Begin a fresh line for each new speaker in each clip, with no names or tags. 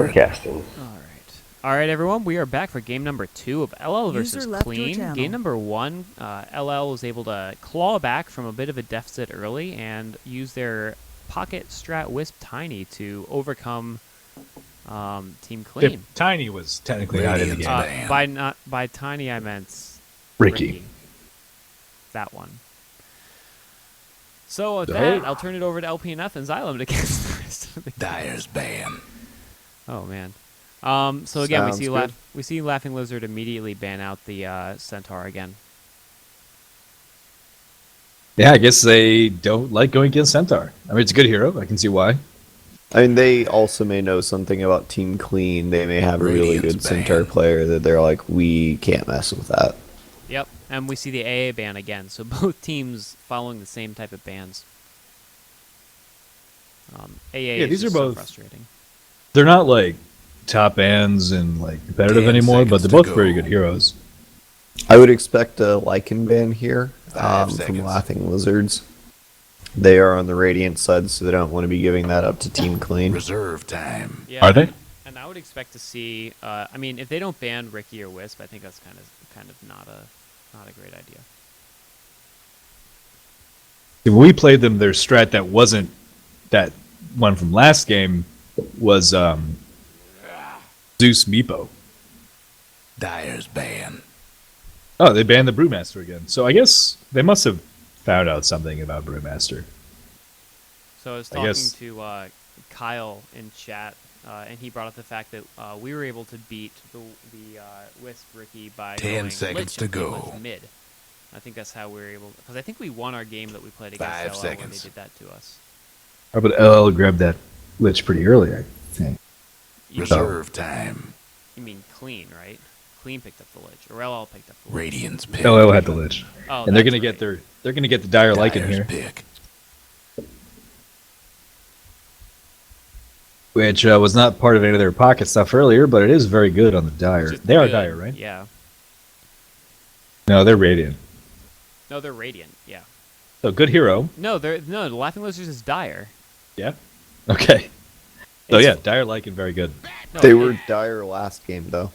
Forecasting.
All right, everyone. We are back for game number 2 of LL versus
User left your
Clean.
channel.
Game number 1, LL was able to claw back from a bit of a deficit early and use their Pocket Strat Wisp Tiny to overcome Team Clean.
Tiny was technically not in the game.
By Tiny, I meant
Ricky.
That one. So with that, I'll turn it over to LPNF and Xylem to get the rest of the game.
Dyer's ban.
Oh man. So again,
Sounds
we see Laughing Lizard immediately ban out the Centaur again.
Yeah, I guess they don't like going against Centaur. I mean, it's a good hero. I can see why.
I mean, they also may know something about Team Clean. They may have a really good Centaur player that they're like, we can't mess with that.
Yep, and we see the AA ban again. So both teams following the same type of bans. AA
these
is
are
so
both
frustrating.
They're not like top bands and like competitive anymore, but they're both very good heroes.
I would expect a Lycan ban here from Laughing Lizards. They are on the Radiant side, so they don't want to be giving that up to Team Clean.
Reserve time.
Yeah,
Are they?
And I would expect to see. I mean, if they don't ban Ricky or Wisp, I think that's kind of not a great idea.
When we played them, their strat that wasn't that one from last game was Zeus Meepo.
Dyer's ban.
Oh, they banned the Brewmaster again. So I guess they must have found out something about Brewmaster.
So I was talking to Kyle in chat, and he brought up the fact that we were able to beat the Wisp Ricky by
10 seconds to go.
Mid. I think that's how we were able, because I think we won our game that we played against
5
LL
seconds.
when they did that to us.
Oh, but LL grabbed that Lich pretty early, I think.
Reserve time.
You mean Clean, right? Clean picked up the Lich, or LL picked up the Lich.
Radiant's pick.
LL had the Lich.
Oh,
and they're
that's
gonna
right.
get the Dire Lycan
Dyer's
here.
pick.
Which was not part of any of their pocket stuff earlier, but it is very good on the Dire.
Just
They are
good.
Dire, right?
Yeah.
No, they're Radiant.
No, they're Radiant. Yeah.
So good hero.
No, the Laughing Lizards is Dire.
Yeah. Okay. So
It's-
yeah, Dire Lycan very good.
No,
They were dire last game, though.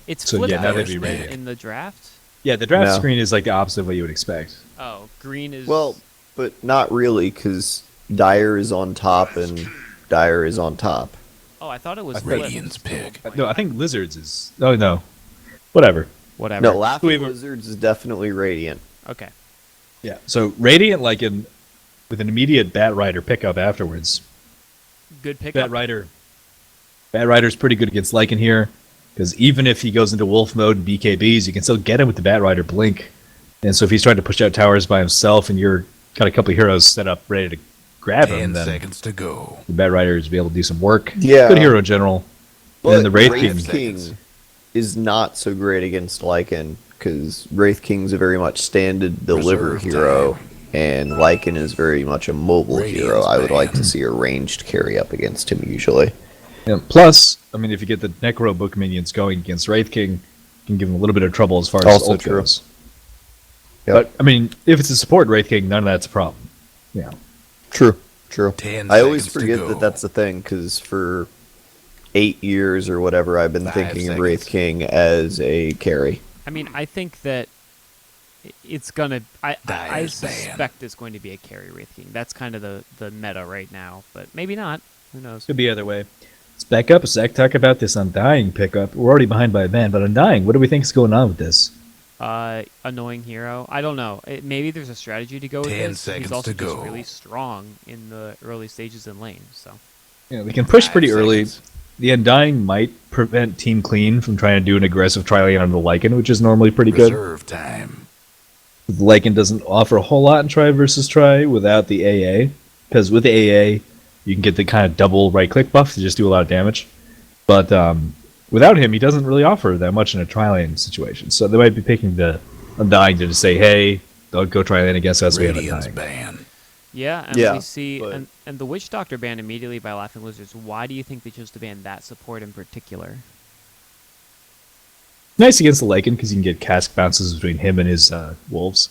It's
So,
flipped
yeah, now they'd
be
in,
Radiant.
in the draft.
Yeah, the draft
No.
screen is like the opposite of what you would expect.
Oh, green is.
Well, but not really, because Dire is on top and Dire is on top.
Oh, I thought it was flipped.
Radiant's pick.
No, I think Lizards is. Oh no, whatever.
Whatever.
No, Laughing
Whoever-
Lizards is definitely Radiant.
Okay.
Yeah. So Radiant Lycan with an immediate Bat Rider pickup afterwards.
Good pickup.
Bat Rider's pretty good against Lycan here, because even if he goes into Wolf mode and BKBs, you can still get him with the Bat Rider blink. And so if he's trying to push out towers by himself, and you're got a couple of heroes set up ready to grab
10
him, then
seconds to go.
the Bat Rider is be able to do some work.
Yeah.
Good hero in general.
But
And then the Wraith
Wraith
King.
King is not so great against Lycan, because Wraith King's a very much standard deliver
Reserve
hero,
time.
and Lycan is very much a mobile
Radiant's
hero. I would like
ban.
to see a ranged carry up against him usually.
Yeah, plus, I mean, if you get the Necro Book minions going against Wraith King, you can give him a little bit of trouble as far as
Also
ult
true.
goes.
Yep.
But, I mean, if it's a support Wraith King, none of that's a problem. Yeah.
True.
10
I always
seconds to
forget
go.
that that's the thing, because for 8 years or whatever, I've been
5
thinking of
seconds.
Wraith King as a carry.
I mean, I think that it's gonna. I
Dyer's ban.
suspect it's going to be a carry Wraith King. That's kind of the meta right now, but maybe not. Who knows?
Could be either way. Let's back up a sec, talk about this Undying pickup. We're already behind by a ban, but Undying, what do we think is going on with this?
Annoying hero. I don't know. Maybe there's a strategy to go with
10
this.
seconds
He's also
to
just
go.
really strong in the early stages in lane. So
You know, we can push
5
pretty early.
seconds.
The Undying might prevent Team Clean from trying to do an aggressive tri-lane on the Lycan, which is normally pretty good.
Reserve time.
The Lycan doesn't offer a whole lot in try versus try without the AA, because with the AA, you can get the kind of double right-click buff to just do a lot of damage. But without him, he doesn't really offer that much in a tri-lane situation. So they might be picking the Undying to just say, hey, don't go tri-lane against us, we have
Radiant's
Undying.
ban.
yeah, and
Yeah,
we see
but-
and the Witch Doctor ban immediately by Laughing Lizards. Why do you think they chose to ban that support in particular?
Nice against the Lycan, because you can get cask bounces between him and his wolves.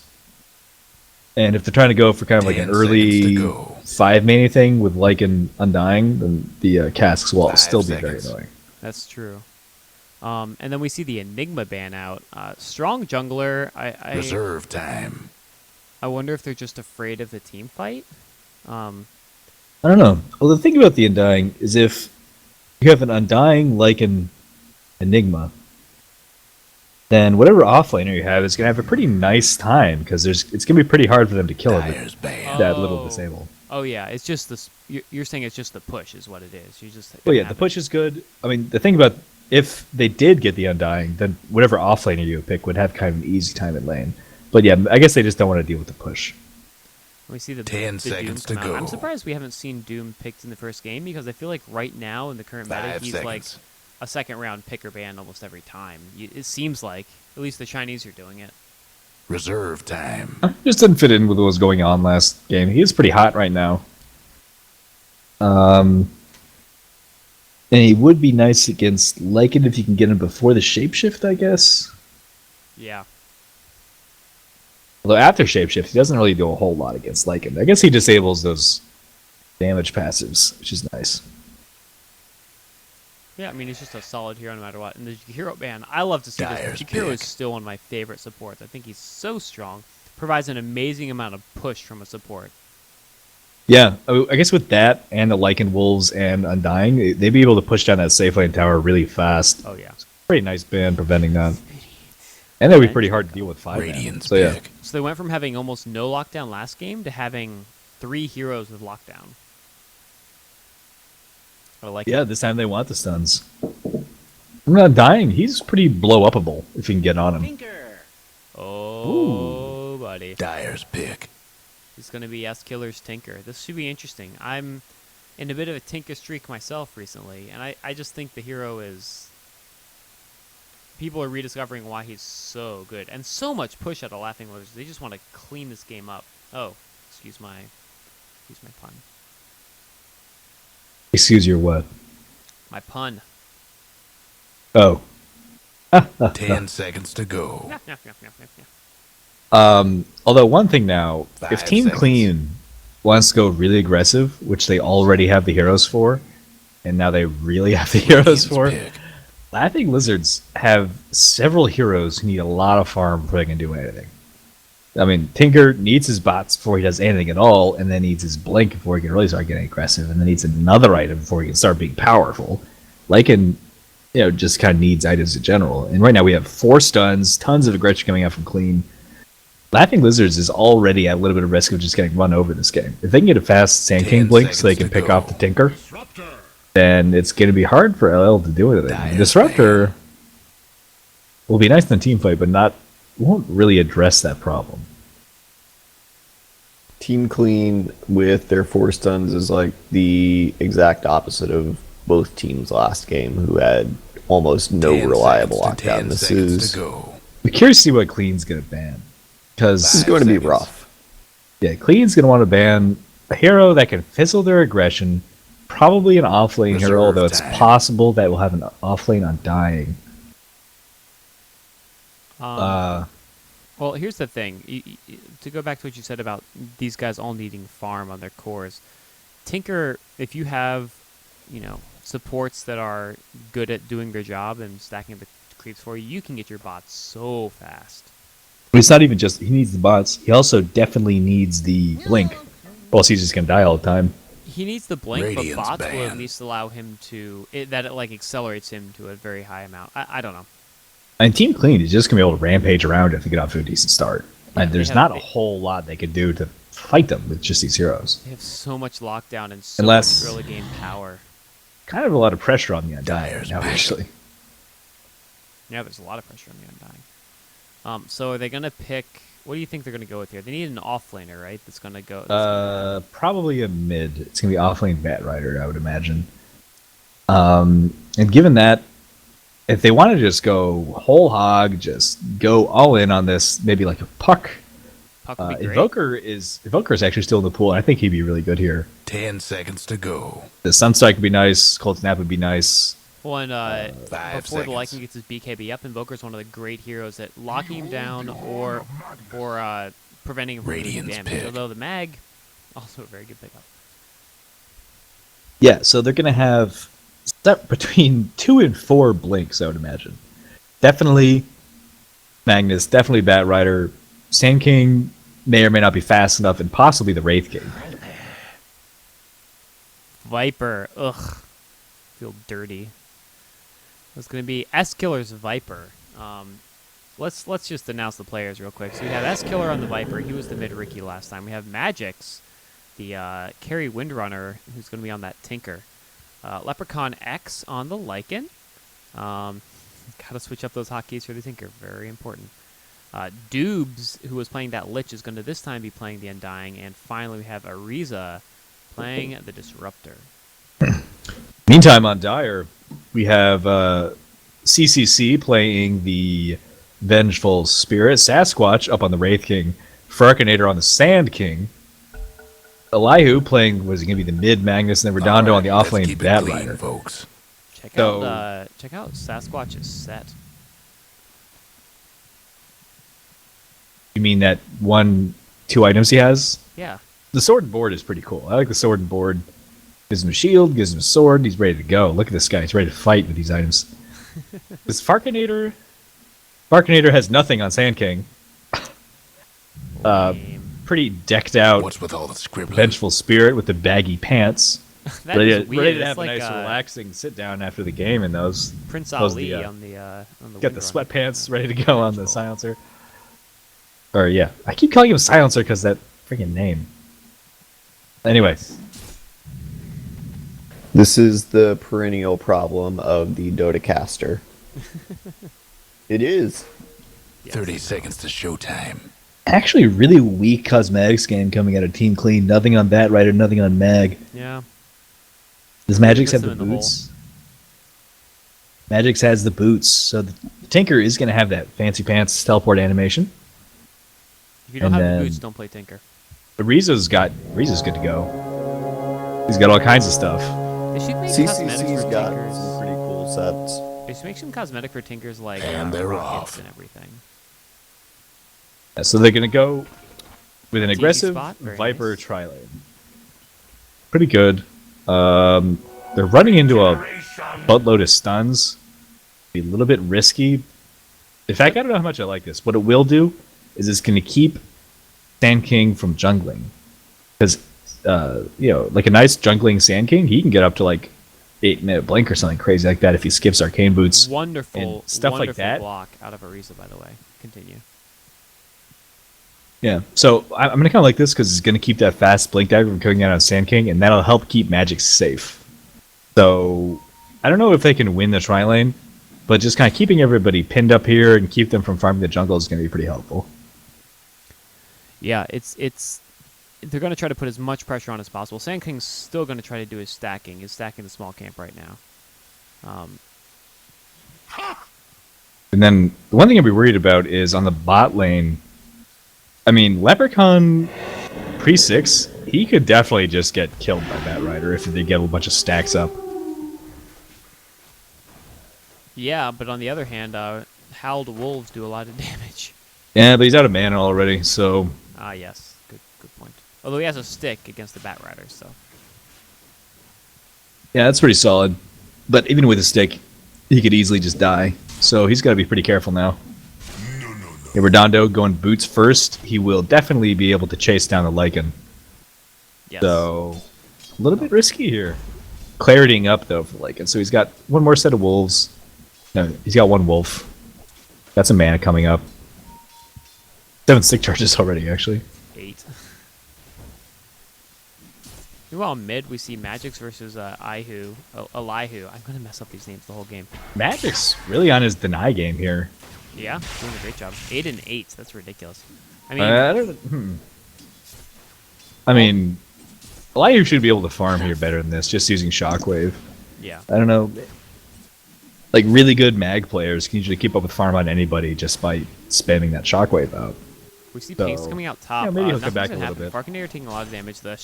And if they're trying to go for kind of like an
10 seconds to
early
go.
5 main thing with Lycan Undying, then the casks will
5
still be
seconds.
very annoying.
That's true. And then we see the Enigma ban out. Strong jungler.
Reserve time.
I wonder if they're just afraid of the team fight.
I don't know. Well, the thing about the Undying is if you have an Undying like an Enigma, then whatever offlaner you have is going to have a pretty nice time because it's going to be pretty hard for them to kill it
Dyer's
with
banned.
that little disable.
Oh yeah, it's just this. You're saying it's just the push is what it is. You just.
Well, yeah, the push is good. I mean, the thing about if they did get the Undying, then whatever offlaner you would pick would have kind of an easy time in lane. But yeah, I guess they just don't want to deal with the push.
We see the
10
the
seconds
Doom
to
come out.
go.
I'm surprised we haven't seen Doom picked in the first game because I feel like right now in the current meta
5
he's
seconds.
like a second round pick or ban almost every time. It seems like at least the Chinese are doing it.
Reserve time.
Just didn't fit in with what was going on last game. He is pretty hot right now. And he would be nice against Lycan if you can get him before the shapeshift, I guess.
Yeah.
Although after shapeshift, he doesn't really do a whole lot against Lycan. I guess he disables those damage passives, which is nice.
Yeah, I mean, he's just a solid hero no matter what. And the hero ban, I love to see
Dyer's
this. Hero is
pick.
still one of my favorite supports. I think he's so strong. Provides an amazing amount of push from a support.
Yeah, I guess with that and the Lycan Wolves and Undying, they'd be able to push down that safe lane tower really fast.
Oh, yeah.
Pretty nice ban preventing that. And that would be pretty hard to deal with 5
Radiant's
So yeah.
pick.
So they went from having almost no lockdown last game to having 3 heroes with lockdown. I like
Yeah,
it.
this time they want the stuns. I'm not dying. He's pretty blow upable if you can get on him.
Oh, buddy.
Dyer's pick.
He's going to be S-Killer's Tinker. This should be interesting. I'm in a bit of a Tinker streak myself recently, and I just think the hero is... People are rediscovering why he's so good. And so much push out of Laughing Lizards. They just want to clean this game up. Oh, excuse my pun.
Excuse your what?
My pun.
Oh.
10 seconds to go.
Although one thing now,
5
if Team
seconds.
Clean wants to go really aggressive, which they already have the heroes for, and now they really have the heroes
Radiant's
for,
pick.
Laughing Lizards have several heroes who need a lot of farm before they can do anything. I mean, Tinker needs his bots before he does anything at all, and then needs his blink before he can really start getting aggressive, and then needs another item before he can start being powerful. Lycan, just kind of needs items in general. And right now we have 4 stuns, tons of aggression coming out from Clean. Laughing Lizards is already at a little bit of risk of just getting run over this game. If they can get a fast Sand
10
King blink so they
seconds
can
to
pick
go.
off the Tinker, then it's going to be hard for LL to do anything.
Dyer's
Disruptor will be nice in the team fight, but won't really address that problem.
Team Clean with their 4 stuns is like the exact opposite of both teams last game, who had almost no
10
reliable
seconds to
lockdown.
10
This
seconds
is
to go.
I'm curious to see what Clean's going to ban. Because,
this is
5
going to be
seconds.
rough.
yeah, Clean's going to want to ban a hero that can fizzle their aggression, probably an offlane hero,
Reserve
although it's
time.
possible that we'll have an offlane Undying.
Well, here's the thing. To go back to what you said about these guys all needing farm on their cores, Tinker, if you have, supports that are good at doing their job and stacking the creeps for you, you can get your bots so fast.
But it's not even just he needs the bots. He also definitely needs the blink. Or else he's just gonna die all the time.
He needs the blink,
Radiant's
but bots will at
banned.
least allow him to... It accelerates him to a very high amount. I don't know.
And Team Clean is just gonna be able to rampage around if they get off to a decent start.
Yeah,
And
they
there's
have-
not a
they-
whole lot they could do to fight them with just these heroes.
They have so much lockdown and so
Unless-
much early game power.
Kind of a lot of pressure on the Undying
Dyer's
now,
back.
actually.
Yeah, there's a lot of pressure on the Undying. So are they going to pick... What do you think they're going to go with here? They need an offlaner, right? That's going to go...
Probably a mid. It's gonna be offlane Bat Rider, I would imagine. And given that, if they want to just go whole hog, just go all in on this, maybe like a Puck.
Puck would be great.
Invoker is actually still in the pool, and I think he'd be really good here.
10 seconds to go.
The Sunstrike would be nice. Cold Snap would be nice.
Well, and
5
before the
seconds.
Lycan gets his BKB up, Invoker's one of the great heroes at locking him down or preventing him from doing
Radiant's
damage.
pick.
Although the Mag, also a very good pickup.
Yeah, so they're gonna have step between 2 and 4 blinks, I would imagine. Definitely Magnus, definitely Bat Rider. Sand King may or may not be fast enough, and possibly the Wraith King.
Viper. Ugh. Feel dirty. It's going to be S-Killer's Viper. Let's just announce the players real quick. So we have S-Killer on the Viper. He was the mid-Ricky last time. We have Magix, the Carry Windrunner, who's going to be on that Tinker. Leprechaun X on the Lycan. Gotta switch up those hotkeys for the Tinker. Very important. Dubes, who was playing that Lich, is going to this time be playing the Undying. And finally, we have Ariza playing the Disruptor.
Meantime, on Dire, we have CCC playing the Vengeful Spirit, Sasquatch up on the Wraith King, Farkinator on the Sand King, Elihu playing, was he going to be the mid Magnus, and then Redondo on the offlane Bat Rider.
Folks.
Check out Sasquatch's set.
You mean that 2 items he has?
Yeah.
The sword and board is pretty cool. I like the sword and board. Gives him a shield, gives him a sword, he's ready to go. Look at this guy, he's ready to fight with these items. This Farkinator has nothing on Sand King. Pretty decked out.
What's with all the scribbling?
Vengeful Spirit with the baggy pants.
That
ready,
is weird.
ready to
It's
have
like,
a nice relaxing sit down after the game in those.
Prince
those
Ali
the,
on the
got the
Windrunner.
sweatpants ready to go on the silencer. Or yeah, I keep calling him silencer because that freaking name. Anyway.
This is the perennial problem of the Dotacaster. It is.
30 seconds to showtime.
Actually, really weak cosmetics game coming out of Team Clean. Nothing on Bat Rider, nothing on Mag.
Yeah.
Does Magix
Puts
have the
them in the
boots? Magix has the boots, so the Tinker is going to have that fancy pants teleport animation.
If you don't
And
have the
then-
boots, don't play Tinker.
But Rizo's good to go. He's got all kinds of stuff.
They should make cosmetics
CCC's
for
got
Tinkers.
some pretty cool sets.
They should make some cosmetic for Tinkers like
And they're
rockets
off.
and everything.
Yeah, so they're going to go with an
Easy
aggressive
spot, very
Viper
nice.
tri-lane. Pretty good. They're running into a buttload of stuns. Be a little bit risky. In fact, I don't know how much I like this. What it will do is it's going to keep Sand King from jungling. Because, like a nice jungling Sand King, he can get up to like 8-minute blink or something crazy like that if he skips Arcane Boots.
Wonderful,
and stuff like
wonderful
that.
block out of Ariza, by the way. Continue.
Yeah, so I'm going to kind of like this because it's going to keep that fast blink dagger from coming out on Sand King, and that'll help keep Magic safe. So I don't know if they can win the tri-lane, but just kind of keeping everybody pinned up here and keep them from farming the jungle is going to be pretty helpful.
Yeah, it's they're going to try to put as much pressure on as possible. Sand King's still going to try to do his stacking. He's stacking the small camp right now.
And then the one thing I'd be worried about is on the bot lane. I mean, Leprechaun pre-6, he could definitely just get killed by Bat Rider if they get a bunch of stacks up.
Yeah, but on the other hand, Howled Wolves do a lot of damage.
Yeah, but he's out of mana already, so...
Ah, yes. Good point. Although he has a stick against the Bat Riders, so...
Yeah, that's pretty solid. But even with a stick, he could easily just die. So he's got to be pretty careful now. Yeah, Redondo going boots first. He will definitely be able to chase down the Lycan.
Yes.
So, a little bit risky here. Claritying up, though, for Lycan. So he's got one more set of wolves. No, he's got one wolf. Got some mana coming up. 7 stick charges already, actually.
8. Meanwhile, mid, we see Magix versus Elihu. I'm going to mess up these names the whole game.
Magic's really on his deny game here.
Yeah, doing a great job. 8 and 8. That's ridiculous. I mean,
I mean, Elihu should be able to farm here better than this, just using Shockwave.
yeah.
I don't know. Like, really good mag players can usually keep up with farm on anybody just by spamming that Shockwave out.
We see
So,
Pinks coming out top.
yeah, maybe he'll come
nothing's
back
gonna
a little
happen. Farkinator taking a lot of damage. The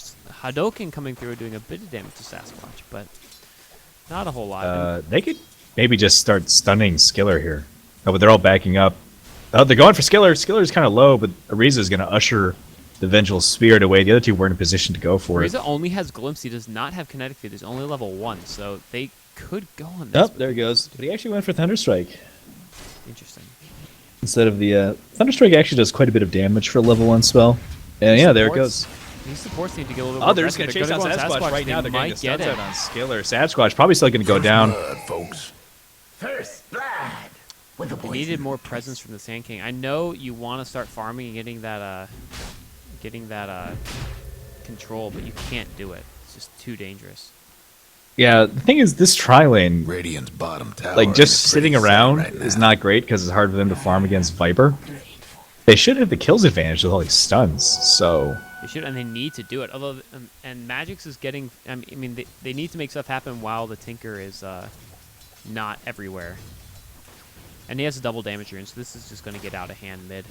Hadoken coming through doing a bit of damage to Sasquatch, but not a whole lot.
They could maybe just start stunning Skiller here. Oh, but they're all backing up. Oh, they're going for Skiller. Skiller's kind of low, but Ariza's going to usher the Vengeful Spirit away. The other two weren't in position to go for it.
Ariza only has Glimpse. He does not have Kinetic Field. He's only level 1, so they could go on this.
Oh, there he goes. But he actually went for Thunderstrike
Interesting.
instead of the Thunderstrike. Actually does quite a bit of damage for a level 1 spell. And yeah, there it goes.
These supports need to get a little bit
Oh,
more
they're just going to chase down
aggressive. They're
Sasquatch
gonna go on
right now. They're getting the
might get
stunts
it.
out on Skiller. Sasquatch probably still going to go down.
Blood, folks.
First blood with the
They
poison.
needed more presence from the Sand King. I know you want to start farming and getting that control, but you can't do it. It's just too dangerous.
Yeah, the thing is, this tri-lane,
Radiant's bottom tower.
like, just
is
sitting
pretty set
around
right
is
now.
not great because it's hard for them to farm against Viper. They should have the kills advantage with all these stuns, so...
They should, and they need to do it. Although, and Magix is getting. I mean, they need to make stuff happen while the Tinker is not everywhere. And he has a double damage rune, so this is just going to get out of hand mid.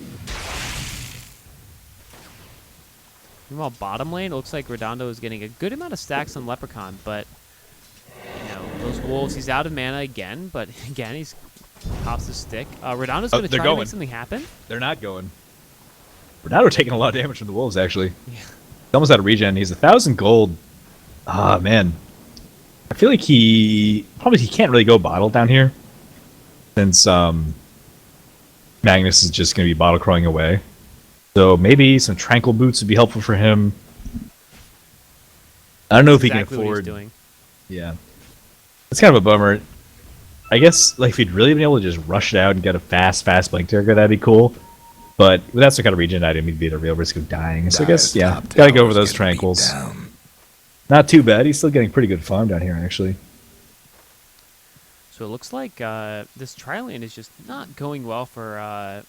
Meanwhile, bottom lane, it looks like Redondo is getting a good amount of stacks on Leprechaun, but you know those wolves. He's out of mana again, but again he's pops the stick. Redondo's going to
they're
try to
going.
make something happen.
They're not going. Renato taking a lot of damage from the wolves, actually.
Yeah.
He's almost out of regen. He's 1,000 gold. Ah, man. I feel like he can't really go bottle down here, since Magnus is just going to be bottle crowing away. So maybe some tranquil boots would be helpful for him. I don't know if he
Exactly
can
what he's
afford.
doing.
Yeah, it's kind of a bummer. I guess like if he'd really been able to just rush it out and get a fast blink trigger, that'd be cool. But without some kind of regen item, he'd be at a real risk of dying. So I guess, yeah,
Top
gotta go over
tower's
those
getting beat
tranquils.
down.
Not too bad. He's still getting pretty good farm down here, actually.
So it looks like this tri-lane is just not going well for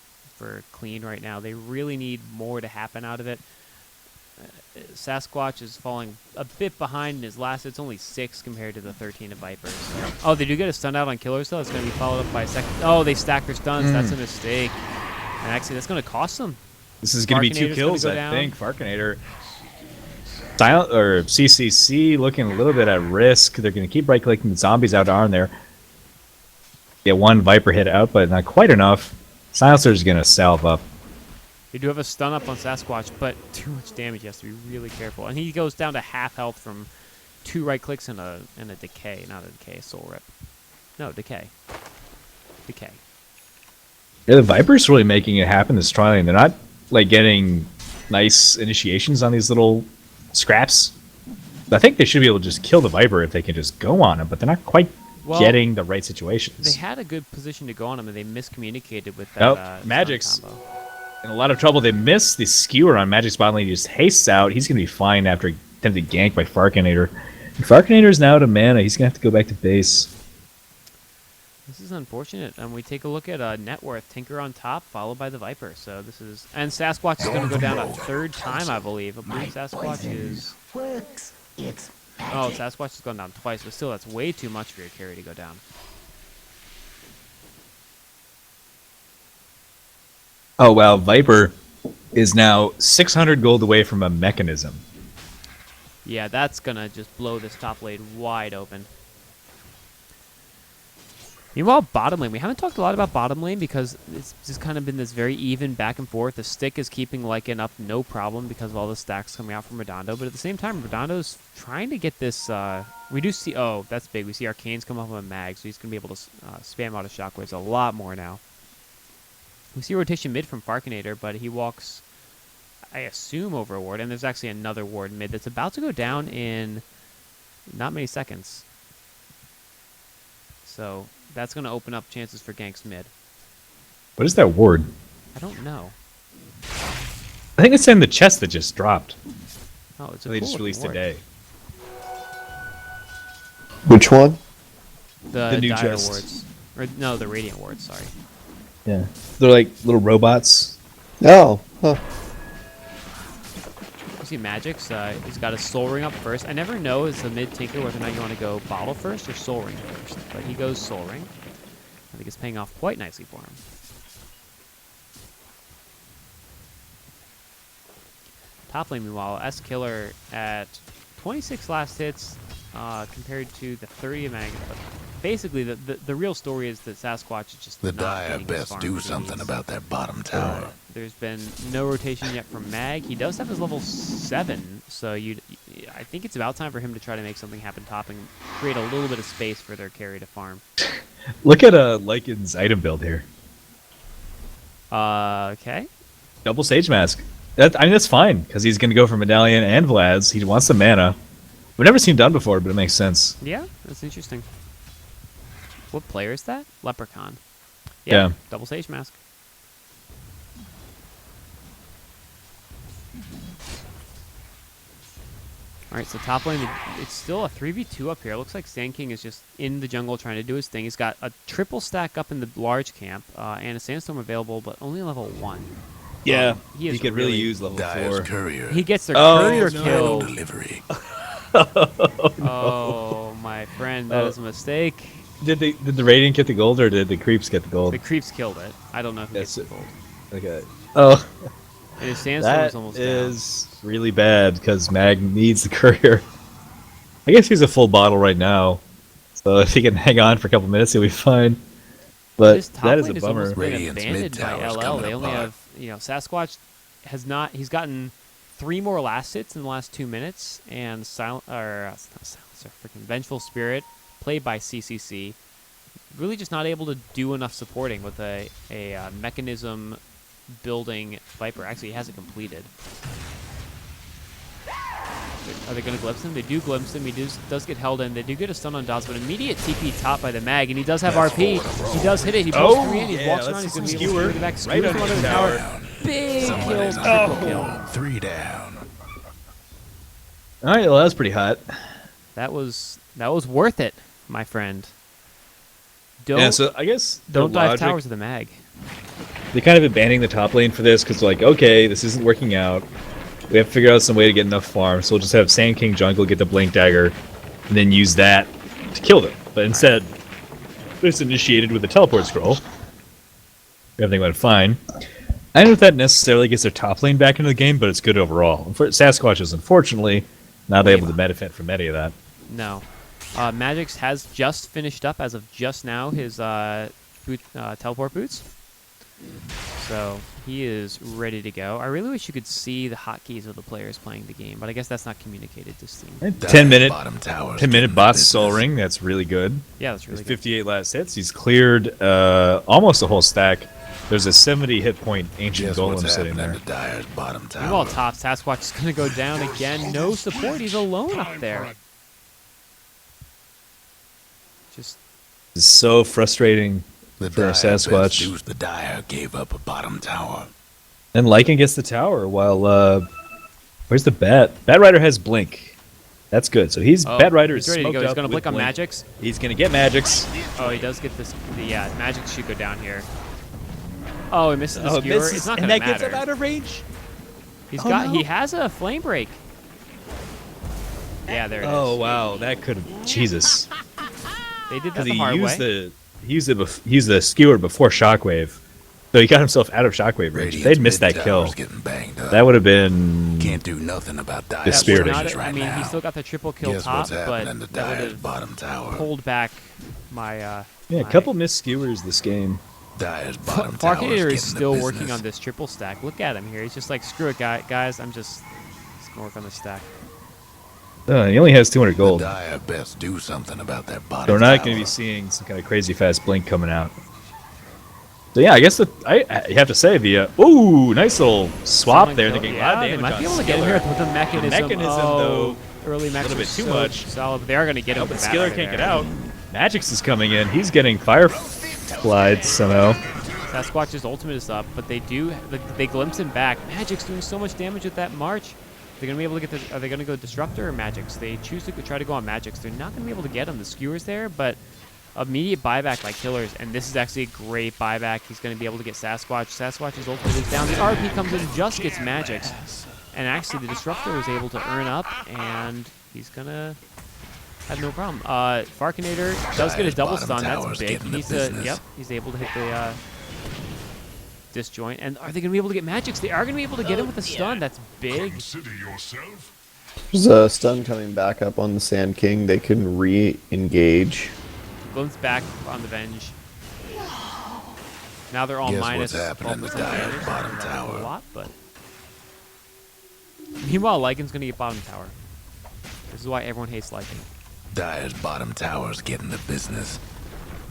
Clean right now. They really need more to happen out of it. Sasquatch is falling a bit behind in his last. It's only 6 compared to the 13 of Vipers. Oh, they do get a stun out on Killers, though. It's going to be followed up by a second. Oh, they stack their stuns. That's a mistake. And actually, that's going to cost them.
This is going to be 2
Farkinator's gonna
kills,
go
I
down.
think. Farkinator. Silent or CCC looking a little bit at risk. They're going to keep right clicking the zombies out to arm there. Get one Viper hit out, but not quite enough. Silencer's going to salve up.
They do have a stun up on Sasquatch, but too much damage. He has to be really careful. And he goes down to half health from 2 right clicks and a decay. Not a decay, a soul rip. No, decay. Decay.
Yeah, the Viper's really making it happen this tri-lane. They're not like getting nice initiations on these little scraps. I think they should be able to just kill the Viper if they can just go on him, but they're not quite getting the right situations.
They had a good position to go on him, and they miscommunicated with that.
Oh,
stun
Magic's
combo.
in a lot of trouble. They miss the skewer on Magic's bottom lane. He just hastes out. He's going to be fine after attempted gank by Farkinator. Farkinator is now out of mana. He's going to have to go back to base.
This is unfortunate. And we take a look at net worth. Tinker on top, followed by the Viper. So this is... And Sasquatch is going to go down a 3rd time, I believe. I believe Sasquatch is...
Works. It's
Oh, Sasquatch has gone down twice, but still, that's way too much for your carry to go down.
Oh, wow. Viper is now 600 gold away from a mechanism.
Yeah, that's going to just blow this top lane wide open. Meanwhile, bottom lane. We haven't talked a lot about bottom lane because it's just kind of been this very even back and forth. The stick is keeping Lycan up no problem because of all the stacks coming out from Redondo. But at the same time, Redondo's trying to get this... we do see... Oh, that's big. We see Arcanes come up with a mag, so he's going to be able to spam out of Shockwaves a lot more now. We see rotation mid from Farkinator, but he walks, I assume, over a ward. And there's actually another ward mid that's about to go down in not many seconds. So... That's going to open up chances for ganks mid.
What is that ward?
I don't know.
I think it's in the chest that just dropped.
Oh, it's a
They
cool
just released
ward.
today.
Which one?
The
new
dire
chest.
wards. Or, no, the radiant wards, sorry.
Yeah. They're like little robots.
Oh, huh.
You see Magic's, he's got a soul ring up first. I never know as a mid tinker whether or not you want to go bottle first or soul ring first. But he goes soul ring. I think it's paying off quite nicely for him. Top lane, meanwhile, S-Killer at 26 last hits compared to the 30 of Magnus. basically, the real story is that Sasquatch is just
The
not
Dire
getting his
best
farm
do
that he
something
needs.
about that bottom tower.
There's been no rotation yet from Mag. He does have his level 7, so I think it's about time for him to try to make something happen top and create a little bit of space for their carry to farm.
Look at Lycan's item build here.
Okay.
Double Sage Mask. I mean, that's fine, because he's going to go for Medallion and Vlad's. He wants the mana. We've never seen it done before, but it makes sense.
Yeah, that's interesting. What player is that? Leprechaun.
Yeah.
Double Sage Mask. Alright, so top lane, it's still a 3v2 up here. It looks like Sand King is just in the jungle trying to do his thing. He's got a triple stack up in the large camp, and a Sandstorm available, but only level 1.
Yeah,
he is
could really
really-
use level
Dire's
4.
courier.
He gets their
Oh,
courier
no.
Final
kill.
delivery.
Oh, my friend, that is a mistake.
Did the Radiant get the gold, or did the Creeps get the gold?
The creeps killed it. I don't know who
That's
gets the gold.
Okay. Oh,
And his Sandstorm is
that
almost down.
is really bad, because Mag needs the courier. I guess he's a full bottle right now, so if he can hang on for a couple minutes, he'll be fine. But
This top
that is
lane
a
has
bummer.
almost been
Radiant's
abandoned by
mid-tower's
LL.
coming
They only
apart.
have, Sasquatch has not. He's gotten 3 more last hits in the last 2 minutes, and not Silencer, freaking Vengeful Spirit, played by CCC, really just not able to do enough supporting with a mechanism building Viper. Actually, he hasn't completed. Are they going to glimpse him? They do glimpse him. He does get held in. They do get a stun on Dodds, but immediate TP top by the Mag, and he does have RP. He does hit it. He pulls 3 in. He walks around. He's going to be able to get it back. Skewers from under the tower. Big kill. Triple kill.
3 down.
All right, well, that was pretty hot.
That was worth it, my friend.
Yeah, so I guess the
Don't dive
logic-
towers of the Mag.
They kind of abandoning the top lane for this, because like, okay, this isn't working out. We have to figure out some way to get enough farm, so we'll just have Sand King jungle get the Blink Dagger, and then use that to kill them. But instead, it's initiated with a teleport scroll. Everything went fine. I don't know if that necessarily gets their top lane back into the game, but it's good overall. Sasquatch is unfortunately not able to benefit from any of that.
No. Magix has just finished up, as of just now, his teleport boots. So he is ready to go. I really wish you could see the hotkeys of the players playing the game, but I guess that's not communicated to Steam.
10-minute
Bottom tower's
10-minute
getting
boss
business.
soul ring. That's really good.
Yeah, that's really
His
good.
58 last hits. He's cleared almost a whole stack. There's a 70 hit point ancient
Guess
golem
what's
sitting
happening
there.
to Dire's bottom
Meanwhile,
tower?
top Sasquatch is going to go down again. No support. He's alone up there. Just
It's so frustrating
The
for
Dire
a Sasquatch.
best deuce, the Dire gave up a bottom tower.
And Lycan gets the tower while where's the Bat? Bat Rider has Blink. That's good. So Bat Rider
he's
is
ready to
smoked
go. He's
up
going to
with
blink on
Blink.
Magix.
He's gonna get Magix.
Oh, he does get this. Yeah, Magix should go down here. Oh, he misses the skewer. It's not going to matter.
of range.
He has a flame break. Yeah, there it is.
Oh wow, that could have Jesus.
They did that
Because
the hard way.
he used the skewer before Shockwave, so he got himself out of Shockwave range. If
Radiant's
they'd missed that kill,
mid-tower's getting banged up.
that would have been
Can't do nothing about Dire's
The spirit.
situations right
I mean,
now.
he still got the triple kill
Guess
top,
what's
but
happening to
that would
Dire's
have
bottom tower?
pulled back my.
yeah,
my-
a couple missed skewers this game.
Dire's bottom tower
Farkinator
getting
is still
the
working
business.
on this triple stack. Look at him here. He's just like, screw it, guys. I'm just gonna work on this stack.
He only has 200
The
gold.
Dire best do something about that bottom
So we're not
tower.
going to be seeing some kind of crazy fast blink coming out. So yeah, I guess I have to say the ooh, nice little swap
Someone
there.
killed-
They're getting a lot of
they
damage
might
on
be able to get him
Skiller.
here with the mechanism.
mechanism,
oh,
though,
early max
little
was
bit too
so
much.
solid, but they are going to get him.
Oh, but
with that
Skiller
right
can't
there.
get out. Magix is coming in. He's getting fire slides somehow.
Sasquatch's ultimate is up, but they glimpse him back. Magic's doing so much damage with that march. They're gonna be able to get the. Are they gonna go Disruptor or Magix? They choose to try to go on Magix. They're not gonna be able to get him. The skewer's there, but immediate buyback by killers, and this is actually a great buyback. He's gonna be able to get Sasquatch. Sasquatch's ultimate is down. The RP comes in and just gets Magix, and actually the Disruptor is able to earn up, and he's gonna have no problem. Farkinator does get a
Dire's
double
bottom
stun. That's
tower's
big.
getting
He
the
needs to.
business.
Yep, he's able to hit the. Disjoint, and are they going to be able to get Magix? They are going to be able to get him with a stun. That's big.
There's a stun coming back up on the Sand King. They can re-engage.
Glimpse back on the Venge. Now they're all
Guess
minus
what's happening to
12%
Dire's
damage.
bottom
That's
tower.
a lot, but meanwhile, Lycan's gonna get bottom tower. This is why everyone hates Lycan.
Dire's bottom tower's getting the business.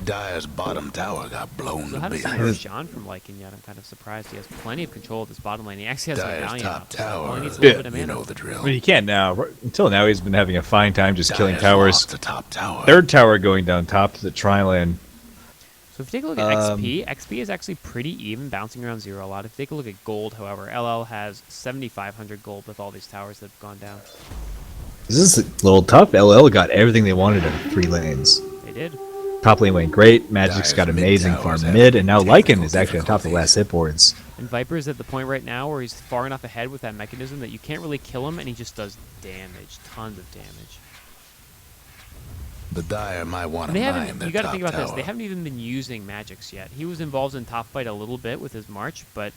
Dire's bottom tower got blown
So
to
how does he
bits.
push John from Lycan yet? I'm kind of surprised. He has plenty of control of this bottom lane. He actually has a
Dire's
Valiant
top
up, so all
tower.
he needs is a little bit of
You
mana.
know the drill.
Well, he can't now. Until now, he's been having a fine time just killing
Dire's
towers.
lost the top tower.
Third tower going down top to the Tri-Lane.
So if you take a look at XP, XP is actually pretty even, bouncing around 0 a lot. If you take a look at gold, however, LL has 7,500 gold with all these towers that have gone down.
This is a little tough. LL got everything they wanted in 3 lanes.
They did.
Top lane went great. Magic's
Dire's
got
mid
amazing
towers
farm
have
mid, and now Lycan
technical
is actually on top of the last hit boards.
And Viper's at the point right now where he's far enough ahead with that mechanism that you can't really kill him, and he just does damage, tons of damage.
The Dire might want
And
to
they
mine
haven't.
their
You got to
top
think about this.
tower.
They haven't even been using magics yet. He was involved in top fight a little bit with his march, but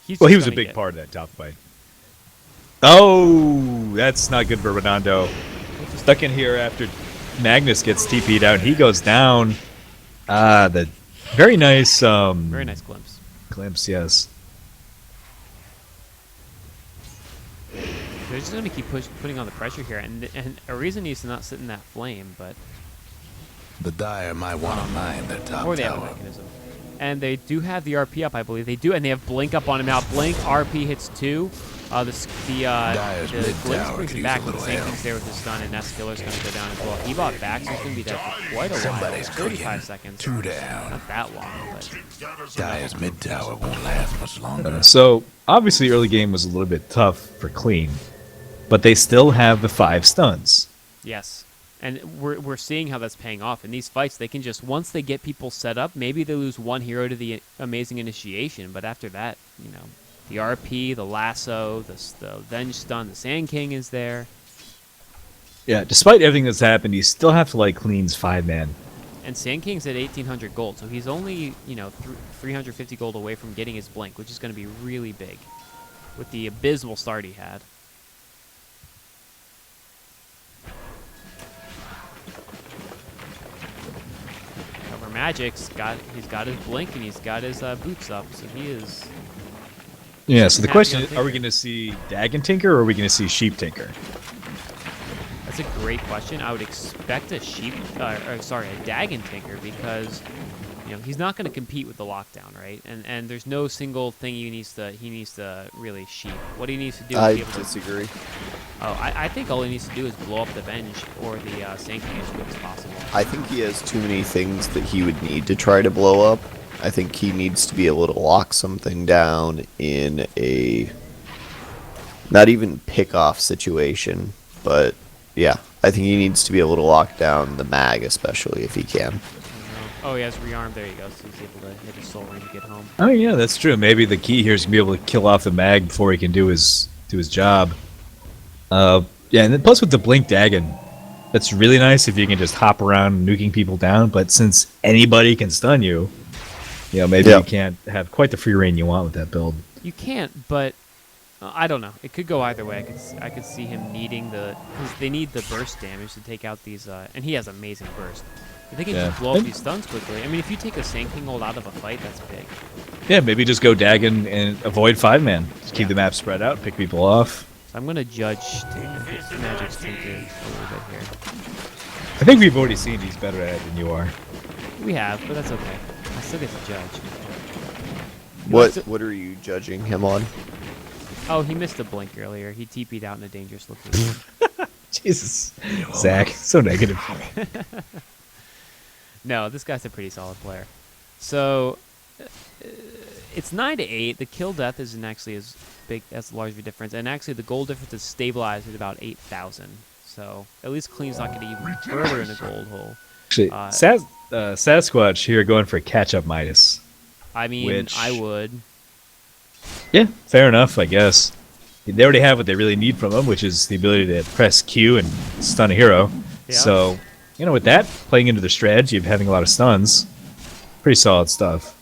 he's.
Well, he
just
was a
gonna
big
get-
part of that top fight. Oh, that's not good for Redondo. Stuck in here after Magnus gets TP'd out. He goes down. The very nice.
Very nice glimpse.
Glimpse, yes.
They're just going to keep putting on the pressure here, and Ariza needs to not sit in that flame, but
The Dire might want to mine their top
or they have a
tower.
mechanism. And they do have the RP up, I believe. They do, and they have Blink up on him now. Blink, RP hits 2.
Dire's
The
mid
Glimpse
tower
brings
could
him
use
back,
a
but the
little
same
help.
thing's there with his stun, and Nest Killer's going to go down as well. He bought back, so he's going to be dead for quite a while.
Somebody's
35
cooking.
seconds.
2 down.
Not that long, but
Dire's mid tower won't last much longer.
So obviously, early game was a little bit tough for Clean, but they still have the 5 stuns.
yes. And we're seeing how that's paying off. In these fights, they can just, once they get people set up, maybe they lose one hero to the amazing initiation, but after that, you know, the RP, the lasso, the Venge stun, the Sand King is there.
Yeah, despite everything that's happened, you still have to like Clean's 5-man.
And Sand King's at 1,800 gold, so he's only, you know, 350 gold away from getting his Blink, which is going to be really big with the abysmal start he had. However, Magic's he's got his Blink and he's got his boots up, so he is.
Yeah, so the
Happy
question
on
is, are
Tinker.
we going to see Dagon Tinker or are we going to see Sheep Tinker?
That's a great question. I would expect a Dagon Tinker because, you know, he's not going to compete with the lockdown, right? And there's no single thing he needs to really sheep. What he needs to do is
I
be able to.
disagree.
Oh, I think all he needs to do is blow up the Venge or the Sand King as quick as possible.
I think he has too many things that he would need to try to blow up. I think he needs to be able to lock something down in a not even pick off situation, but yeah, I think he needs to be able to lock down the mag, especially if he can.
Oh, he has rearm. There you go. So he's able to hit his soul ring to get home.
Oh yeah, that's true. Maybe the key here is to be able to kill off the mag before he can do his job. Yeah, and then plus with the Blink Dagon, that's really nice if you can just hop around nuking people down. But since anybody can stun you, you know, maybe
Yeah.
you can't have quite the free reign you want with that build.
You can't, but I don't know. It could go either way. I could see him needing because they need the burst damage to take out these. And he has amazing burst. If they can
Yeah.
just blow up these stuns quickly. I mean, if you take a Sand King ult out of a fight, that's big.
Yeah, maybe just go Dagon and avoid 5-man. Just keep
Yeah.
the map spread out, pick people off.
So I'm gonna judge Magic's Tinker a little bit here.
I think we've already seen he's better at it than you are.
We have, but that's okay. I still get to judge.
What are you judging him on?
Oh, he missed a Blink earlier. He TP'd out in a dangerous location.
Jesus, Zach, so negative.
No, this guy's a pretty solid player. So it's 9-8. The kill death isn't actually as large of a difference, and actually the gold difference is stabilized at about 8,000. So at least Clean's not getting even further in the gold hole.
Actually, Sasquatch here going for a catch-up Midas.
I mean,
Which-
I would.
Yeah, fair enough, I guess. They already have what they really need from him, which is the ability to press Q and stun a hero.
Yeah.
So, you know, with that, playing into the strategy of having a lot of stuns, pretty solid stuff.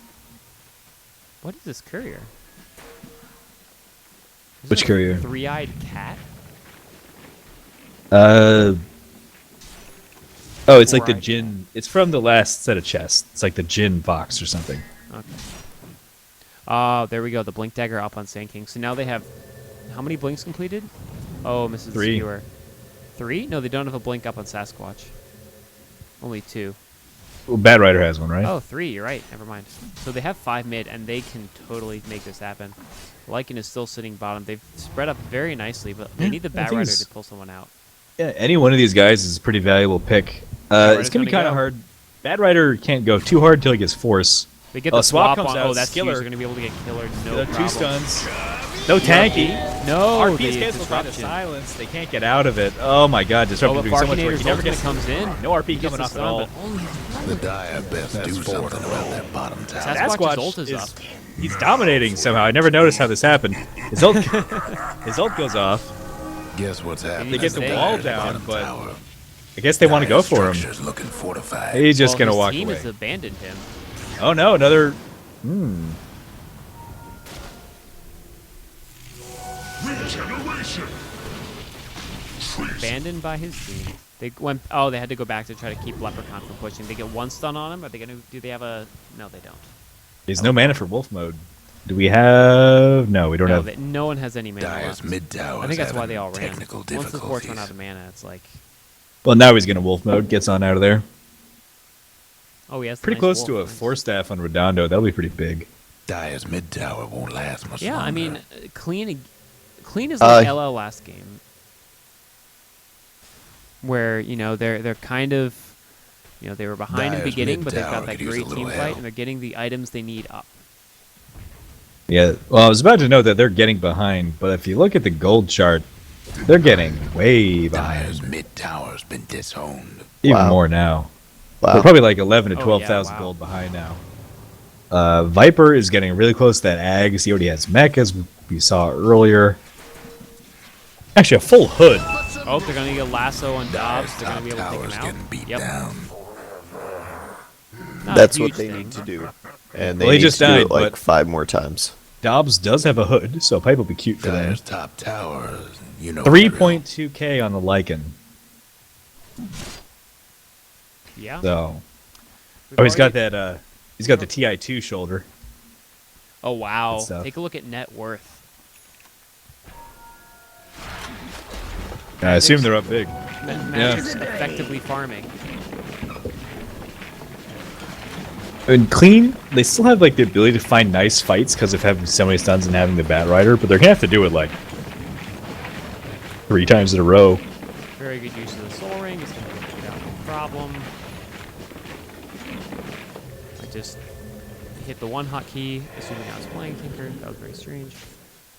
What is this courier? Is
Which
it a
courier?
Three-eyed cat?
Oh, Oh, it's like the
Right.
Jin. It's from the last set of chests. It's like the Jin box or something.
Okay. Oh, there we go. The blink dagger up on Sand King. So now they have how many blinks completed? Oh, Mrs.
3.
Skewer. 3? No, they don't have a blink up on Sasquatch. Only 2.
Well, Bad Rider has one, right?
Oh, 3. You're right. Never mind. So they have 5 mid, and they can totally make this happen. Lycan is still sitting bottom. They've spread up very nicely, but they
Yeah,
need the
I
Bat
think
Rider
it's-
to pull someone out.
Yeah, any one of these guys is a pretty valuable pick.
Rider's
It's gonna be
gonna
kind of
go.
hard. Bad Rider can't go too hard until he gets force.
They get
Oh,
the
swap
swap
comes
on.
out,
Oh, that's huge.
Skiller.
They're going to be able to get Killer. No
The
problem.
2 stuns. No tanky.
No,
RP
the
is canceled by the
disruption.
silence. They can't get out of it. Oh my god,
Oh,
Disruptor
but
doing so much work.
Farkinator's
He never
ultimate
gets
comes in.
No RP
He gets
coming
the
off at
stun,
all.
but only
The Dire best That's do 4 something in a row. about that bottom tower.
Sasquatch's ult is up.
He's dominating somehow. I never noticed how this happened. His ult, his ult goes off.
Guess what's happening?
They get the
to
wall
Dire's
down,
bottom
but
tower.
I guess they want to go
Dire's
for him.
structure's looking fortified.
He's just
Well,
gonna
his
walk
team
away.
has abandoned him.
Oh no, another.
Abandoned by his team. They went. Oh, they had to go back to try to keep Leprechaun from pushing. They get 1 stun on him. Are they gonna? Do they have a? No, they don't.
There's no mana for Wolf mode. Do we have? No, we don't
No,
have.
no one has any mana
Dire's
left.
mid tower.
I think that's why they all ran.
Technical
Once the force
difficulties.
run out of mana, it's like,
Well, now he's gonna Wolf mode. Gets on out of there.
oh, he has the
Pretty
nice
close
wolf.
to a
Nice.
4-staff on Redondo. That'll be pretty big.
Dire's mid tower won't last much
Yeah,
longer.
I mean, clean is like LL last game, where they're kind of, they were behind in the
Dire's
beginning, but they've got
mid-tower
that
could use a
great
little
team
help.
fight, and they're getting the items they need up.
Yeah. Well, I was about to note that they're getting behind, but if you look at the gold chart, they're getting way behind.
Dire's mid tower's been disowned.
Even
Wow.
more now.
Wow.
They're probably like 11 to
Oh,
12,000
yeah, wow.
gold behind now. Viper is getting really close to that Ags. He already has mech, as we saw earlier. Actually, a full hood.
Oh, they're gonna get lasso on Dobbs.
Dire's
They're gonna
top
be able to take
tower's
him out.
getting beat
Yep.
down.
Not a
That's what
huge
they
thing.
need to do. And they
Well, he
need
just
to do
died,
it like
but-
5 more times.
Dobbs does have a hood, so pipe will be cute for them.
Dire's top tower, you know.
3.2k on the Lycan.
Yeah.
So,
We've
oh, he's got
already-
that. He's got the TI2 shoulder.
Oh wow!
Good stuff.
Take a look at net worth.
I assume they're up big.
Magic's effectively farming.
And clean, they still have like the ability to find nice fights because of having so many stuns and having the Bat Rider, but they're gonna have to do it like 3 times in a row.
Very good use of the soul ring. It's gonna get it out no problem. I just hit the 1 hotkey, assuming I was playing Tinker. That was very strange.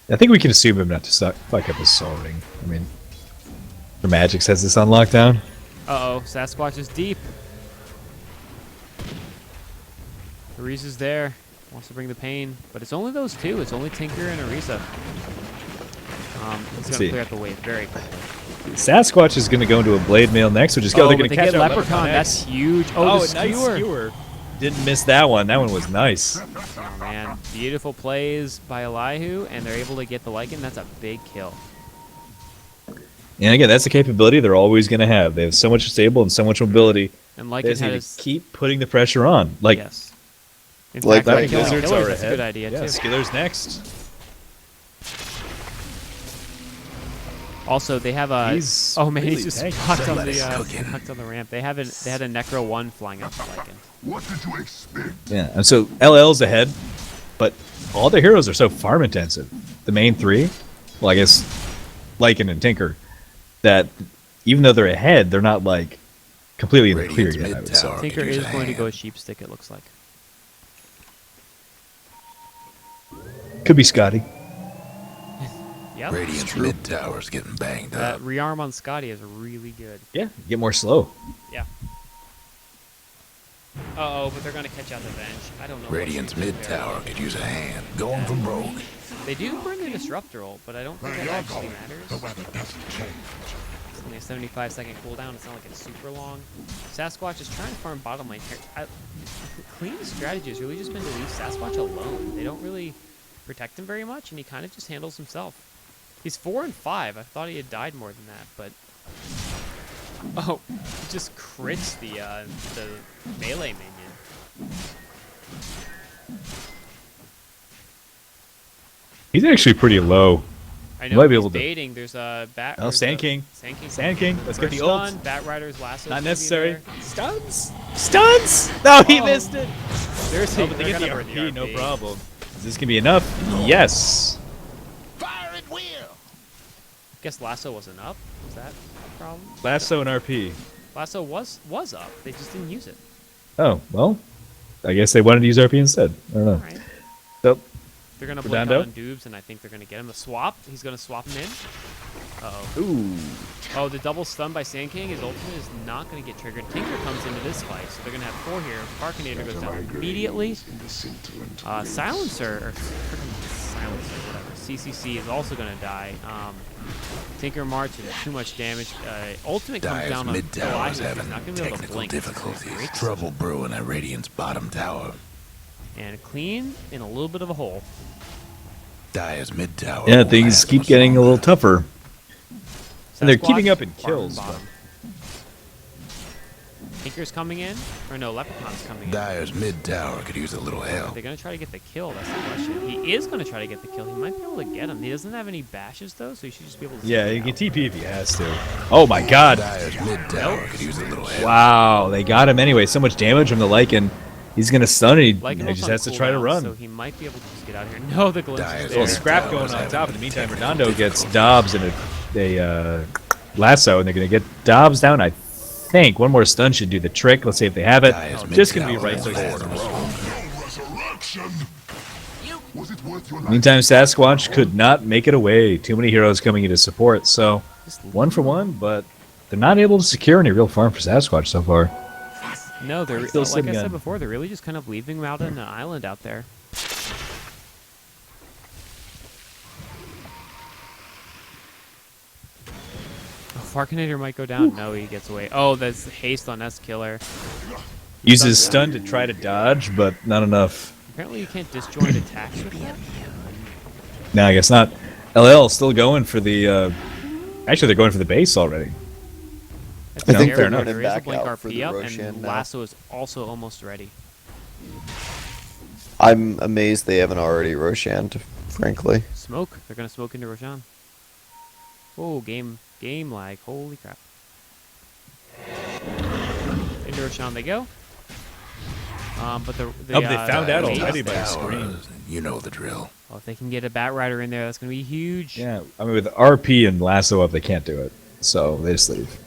I think we can assume him not to fuck up his soul ring. I mean, the Magic says this on lockdown.
Uh-oh, Sasquatch is deep. Arisa's there. Wants to bring the pain. But it's only those 2. It's only Tinker and Arisa. He's going
see.
to clear out the wave very quickly.
Sasquatch is gonna go into a Blade Mail next, which is go.
Oh,
They're
but
gonna
they
catch
get
out
Leprechaun.
X.
That's huge. Oh, the
nice
skewer.
skewer. Didn't miss that one. That one was nice.
Oh, man. Beautiful plays by Elihu, and they're able to get the Lycan. That's a big kill.
And again, that's a capability they're always gonna have. They have so much stable and so much mobility.
And
They
Lycan
just need
has...
to keep putting the pressure on. Like,
yes. In
Like
fact,
that
killing
Blizzards
killers,
are
that's a
ahead.
good idea,
Yeah,
too.
Skiller's next.
Also, they have a...
He's
oh, man,
really
he's just
tanky.
hucked on
Somebody's
the
cooking.
hucked on the ramp. They had a Necro 1 flying up to Lycan.
What did you expect?
Yeah, and so LL's ahead, but all their heroes are so farm intensive. The main 3, well, I guess Lycan and Tinker, that even though they're ahead, they're not like completely in the clear
Radiant's
yet. I would say.
mid-tower.
Tinker
could use
is
a
going to go
hand.
sheep stick, it looks like.
Could be Scotty.
Yep.
Radiant's mid tower's getting banged
That
up.
rearm on Scotty is really good.
Yeah, get more slow.
Yeah. Uh-oh, but they're going to catch out the bench. I don't know. what
Radiant's
to do
mid
there.
tower could use a hand. Going for broke.
They do burn the Disruptor ult, but I don't think that actually
The
matters.
weather doesn't change.
It's only a 75-second cooldown. It's not like it's super long. Sasquatch is trying to farm bottom lane here. Clean's strategy has really just been to leave Sasquatch alone. They don't really protect him very much, and he kind of just handles himself. He's 4 and 5. I thought he had died more than that, but Oh, it just crits the melee minion.
He's actually pretty low.
I
You
know
might be
he's
able to-
baiting. There's a bat.
Oh,
there's
Sand
a-
King.
Sand King.
Sand King, let's get
First
the ult.
stun, Bat Rider's lasso.
Not necessary. Stuns? Stuns? No, he missed it.
There's
Oh, but they
they're
get the
gonna burn
RP, no
RP.
problem. Is this gonna be enough? Yes.
Fire at will.
Guess lasso wasn't up. Is that a problem?
Lasso and RP.
Lasso was up. They just didn't use it.
Oh, well. I guess they wanted to use RP instead. I don't know.
All right.
So,
They're gonna blink
Redondo?
on Dubes, and I think they're gonna get him a swap. He's gonna swap him in. Uh-oh.
ooh.
Oh, the double stun by Sand King. His ultimate is not gonna get triggered. Tinker comes into this fight, so they're gonna have 4 here. Farkinator goes down immediately. Silencer, or freaking Silencer, whatever. CCC is also gonna die. Tinker March and too much damage. Ultimate comes
Dyer's
down on
mid tower
Elias.
is
He's
having
not gonna be able to
technical
blink.
difficulties. Trouble brewing at Radiant's bottom tower.
And clean in a little bit of a hole.
Dyer's mid tower.
Yeah,
won't
things
last
keep
much
getting a little
longer.
tougher. And they're
Sasquatch,
keeping up in
farm
kills,
bottom. Tinker's coming in, or no, Leprechaun's coming in.
Dyer's mid tower could use a little
Are
help.
they gonna try to get the kill? That's the question. He is gonna try to get the kill. He might be able to get him. He doesn't have any bashes though, so he should just be able to.
Yeah,
sneak
he can
out.
TP if he has to. Oh my god.
Dyer's mid tower could use a little help.
Wow, they got him anyway. So much damage from the Lycan. He's gonna stun and he
Lycan
just
was
has
on
to try to
cooldown,
run.
So he might be able to just get out here. No, the glimpse
Dyer's
is
Little
there.
scrap going on top. In the meantime, Redondo gets Dobbs in a lasso, and they're gonna get Dobbs down. I think one more stun should do the trick. Let's see if they have it.
Dyer's
Just gonna be
mid-tower
right
has
click.
fallen
No resurrection. Was it worth your life?
Meantime, Sasquatch could not make it away. Too many heroes coming into support. So
Just
1 for 1, but they're not able to secure any real farm for Sasquatch so far.
No, they're
Still
like I
sitting
said
on-
before. They're really just kind of leaving him out on an island out there. Oh, Farkinator might go down. No, he gets away. Oh, that's haste on S Killer.
Uses stun to try to dodge, but not enough.
Apparently, you can't disjoint attacks with him.
No, I guess not. LL still going for the. Actually, they're going for the base already.
That's
I think
scary.
fair enough.
There is a
Back
blink
out for
RP
the
up,
Roshan
and
now.
Lasso is also almost ready.
I'm amazed they haven't already Roshan, frankly.
Smoke. They're gonna smoke into Roshan. Oh, game lag. Holy crap. Into Roshan they go. But the
Oh, but they found out
base-
already by the
Tower,
screen.
You know the drill.
Oh, if they can get a Bat Rider in there, that's gonna be huge.
Yeah, I mean, with RP and lasso up, they can't do it. So they just leave.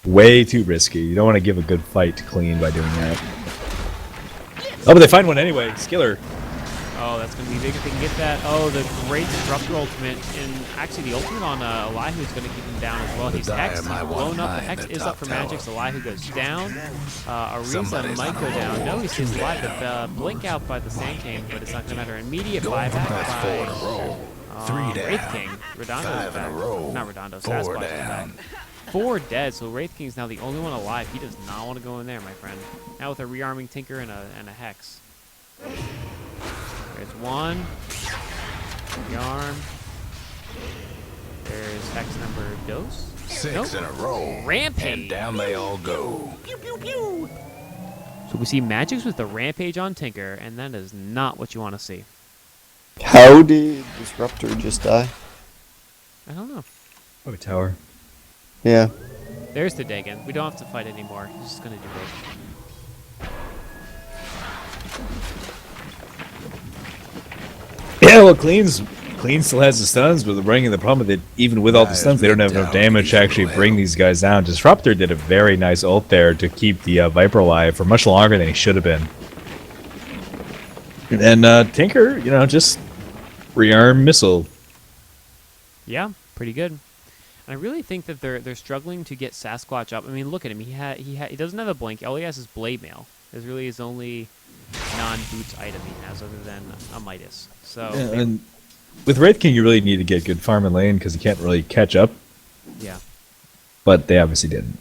Way too risky. You don't want to give a good fight to clean by doing that. Oh, but they find one anyway. Skiller.
Oh, that's going to be big if they can get that. Oh, the great Disruptor ultimate. And actually, the ultimate on Elihu is going to keep him down as well.
The
He's
Dire
hexed. He's
might want
blown up. The
mine,
hex
the
is
top
up for magic.
tower.
Elihu goes down. Ariza
Somebody's
might
on
go
a
down.
roll.
No, he stays alive. The blink out by the Sand King, but it's not going to matter. Immediate
Going for
buyback
past 4 in a
by
row. 3 down.
Wraith King. Redondo
5
is
in a
back.
row.
Not Redondo.
4
Sasquatch is
down.
back. 4 dead, so Wraith King's now the only one alive. He does not want to go in there, my friend. Now with a rearming Tinker and a Hex. There's one. Rearm. There's Hex number dose.
6 in a row.
Rampage.
And down they all go.
So we see Magics with the Rampage on Tinker, and that is not what you want to see.
How did Disruptor just die?
I don't know.
Oh, tower.
Yeah.
There's the Dagon. We don't have to fight anymore. He's just going to do it.
Yeah, well, Clean still has the stuns, but they're bringing the problem that even with all the stuns, they don't have enough damage to actually bring these guys down. Disruptor did a very nice ult there to keep the Viper alive for much longer than he should have been. And Tinker, just rearm missile.
Yeah, pretty good. And I really think that they're struggling to get Sasquatch up. I mean, look at him. He doesn't have a blink. All he has is Blade Mail. Is really his only non-boots item he has, other than a Midas. So
Yeah, and with Wraith King, you really need to get good farm and lane because he can't really catch up.
yeah,
But they obviously didn't.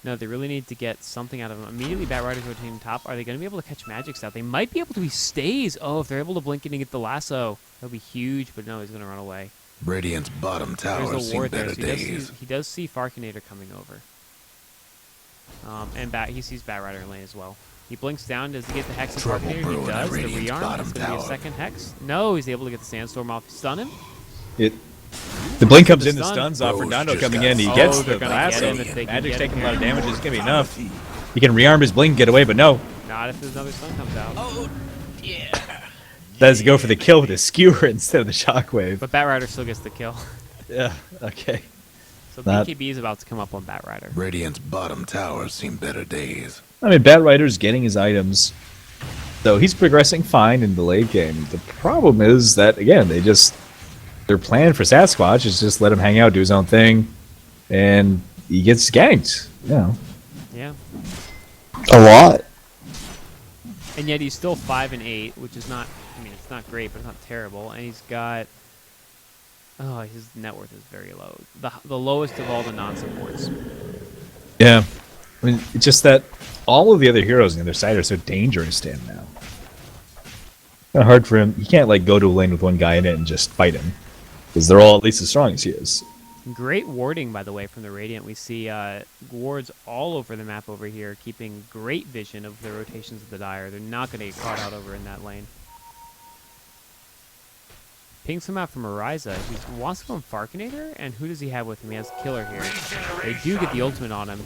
no, they really need to get something out of him. Immediately, Bat Riders rotating top. Are they going to be able to catch Magics out? They might be able to. He stays. Oh, if they're able to blink in and get the lasso, that'll be huge. But no, he's going to run away.
Radiant's bottom tower
There's a
seen
ward there,
better
so
days.
he does see Farkinator coming over. And he sees Bat Rider in lane as well. He blinks down. Does he get the Hex of
Trouble
Farkinator?
brewing
He
at
does. The
Radiant's
rearm.
bottom
It's going to be a
tower.
second Hex. No, he's able to get the Sandstorm off. Stun him.
The blink comes
The
in, the
stun.
stuns off.
Bros
Fernando
just
coming
got
in. He
fucked.
gets
Oh, they're
the
gonna
blast.
get him if they can
Magic's
get him
taking a lot of
here.
damage. It's gonna be enough. He can rearm his blink and get away, but no.
Not if there's another stun comes out.
Does go for the kill with his skewer instead of the shockwave.
But Bat Rider still gets the kill.
Yeah. Okay.
So
Not-
BKB is about to come up on Bat Rider.
Radiant's bottom tower seen better days.
I mean, Bat Rider's getting his items, so he's progressing fine in the late game. The problem is that again, their plan for Sasquatch is just let him hang out, do his own thing, and he gets ganked. You know.
Yeah.
A lot.
And yet he's still 5 and 8, which is not. I mean, it's not great, but it's not terrible. And he's got. Oh, his net worth is very low. The lowest of all the non-supports.
Yeah. I mean, it's just that all of the other heroes on the other side are so dangerous to him now. Kind of hard for him. He can't like go to a lane with one guy in it and just fight him, because they're all at least as strong as he is.
Great warding, by the way, from the Radiant. We see wards all over the map over here, keeping great vision of the rotations of the Dire. They're not going to get caught out over in that lane. Pings him out from Ariza. He wants to go on Farkinator, and who does he have with him? He has Killer here. They do get the ultimate on him.